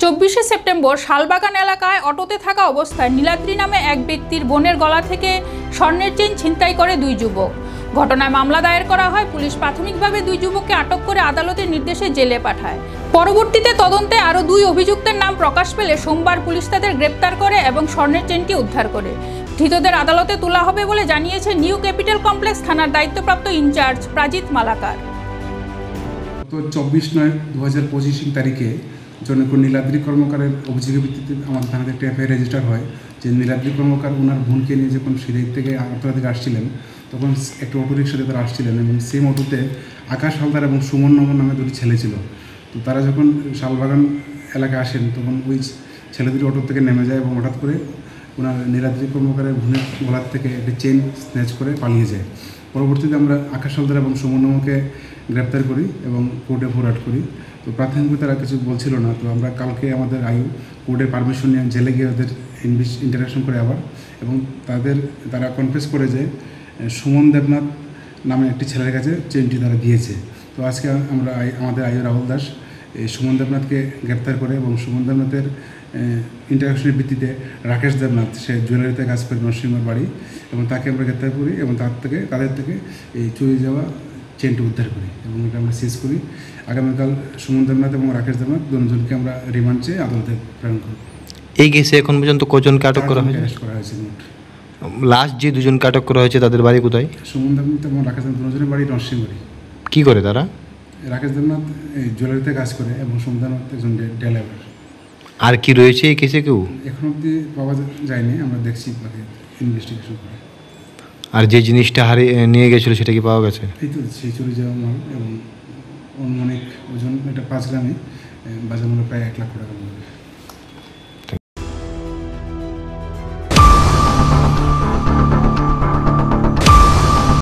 24শে September Salbagan এলাকায় অটোতে থাকা অবস্থায় নীলাদ্রি নামে এক ব্যক্তির বোনের গলা থেকে স্বর্ণের চেইন ছিনতাই করে দুই যুবক। ঘটনায় মামলা দায়ের করা হয়। পুলিশ প্রাথমিকভাবে দুই যুবককে আটক করে আদালতের নির্দেশে জেলে পাঠায়। পরবর্তীতে তদন্তে আরও দুই অভিযুক্তের নাম প্রকাশ পেলে সোমবার পুলিশ তাদের গ্রেপ্তার করে এবং স্বর্ণের চেইনটি উদ্ধার করে ধৃতদের আদালতে তোলা হবে বলে জানিয়েছে নিউ ক্যাপিটাল কমপ্লেক্স থানার দায়িত্বপ্রাপ্ত ইনচার্জ প্রাজিত মালাকার। 24/9/2025 তারিখে জনক নীলাদ্রি কর্মকারের অভিযোগের ভিত্তিতে আমাদের থানাতে একটা এফআইআর রেজিস্টার হয় যে নীলাদ্রি কর্মকার ওনার বোনকে নিয়ে যখন সিলেট থেকে আগরতলা থেকে আসছিলেন তখন একটা অটোরিক্সাতে তারা আসছিলেন এবং সেম অটোতে আকাশ হালদার এবং সুমন নমন নামে দুটি ছেলে ছিল। তো তারা যখন শালবাগান এলাকায় আসেন তখন ওই ছেলে দুটি অটো থেকে নেমে যায় এবং হঠাৎ করে ওনার নীলাদ্রি কর্মকারের বোনের গলার থেকে একটি চেইন স্ন্যাচ করে পালিয়ে যায়। পরবর্তীতে আমরা আকাশ হালদার এবং সুমন নমকে গ্রেপ্তার করি এবং কোর্টে ফরওয়ার্ড করি। তো প্রাথমিকভাবে তারা কিছু বলছিল না। তো আমরা কালকে আমাদের কোর্টের পারমিশন নিয়ে জেলে গিয়ে ওদের ইন্টারাকশন করে আবার এবং তারা কনফেস করে যে সুমন দেবনাথ নামে একটি ছেলের কাছে চেইনটি তারা দিয়েছে। তো আজকে আমরা আমাদের রাহুল দাস এই সুমন দেবনাথকে গ্রেপ্তার করে এবং সুমন দেবনাথের ইন্টারাকশনের ভিত্তিতে রাকেশ দেবনাথ সে জুয়েলারিতে কাজ করে নরসিংহর বাড়ি এবং তাকে আমরা গ্রেপ্তার করি এবং তাদের থেকে এই চুরি যাওয়া চেইনটি উদ্ধার করি এবং এটা আমরা সিজ করি। আগামীকাল সুমন দেবনাথ এবং রাকেশ দেবনাথ দুজনকে আমরা রিমান্ড চেয়ে আদালতে প্রেরণ করব। এই কেসে এখন পর্যন্ত কজনকে আটক করা হয়েছে? অ্যারেস্ট করা হয়েছে মোট। লাস্ট যে দুজনকে আটক করা হয়েছে তাদের বাড়ি কোথায়? সুমন দেবনাথ এবং রাকেশ দেবনাথ দুজনের বাড়ি নরসিংহবাড়ি। কী করে তারা? রাকেশ দেবনাথ এই জুয়েলারিতে কাজ করে এবং সুমন দেবনাথ একজন ড্রাইভার। আর কি রয়েছে এই কেসে কেউ? এখন অবধি পাওয়া যায়নি, আমরা দেখছি বাকি ইনভেস্টিগেশন করে। আর যে জিনিসটা নিয়ে গেছিলো সেটা কি পাওয়া গেছে? এই তো সেই চুরি যাওয়া মাল এবং অনুমানিক ওজন এটা 5 গ্রামে বাজার মূল্য প্রায় 1 লাখ টাকা।